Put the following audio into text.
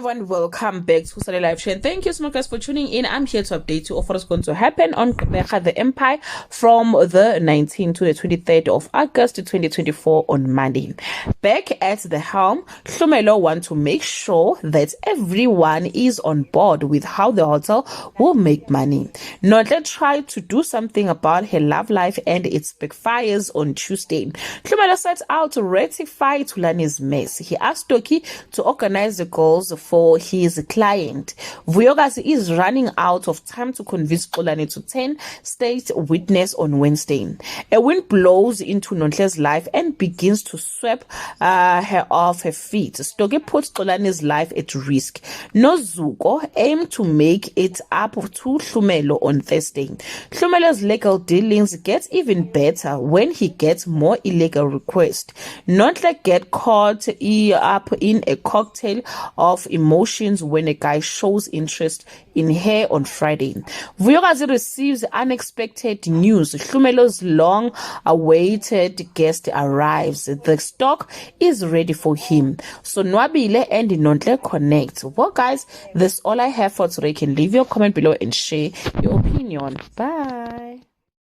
everyone, welcome back to Sunday Live Show. Thank you so much guys for tuning in. I'm here to update you of what is going to happen on Gqeberha the Empire from the 19th to the 23rd of August 2024 on Monday. Back at the helm, Hlumelo want to make sure that everyone is on board with how the hotel will make money. Nonhle tried to do something about her love life and it backfires on Tuesday. Hlumelo set out to rectify Thulani's mess. He asked Toki to organize the goals for his client. Vuyokazi is running out of time to convince Xolani to turn state witness on Wednesday. A wind blows into Nonhle's life and begins to sweep her off her feet. Stoke puts Xolani's life at risk. Nozuko aimed to make it up to Hlumelo on Thursday. Hlumelo's legal dealings get even better when he gets more illegal requests. Nonhle get caught up in a cocktail of emotions when a guy shows interest in her on Friday. Vuyokazi receives unexpected news. Hlumelo's long-awaited guest arrives. The stock is ready for him. So Nwabile and Nonhle connect. Well guys, that's all I have for today. You can leave your comment below and share your opinion. Bye.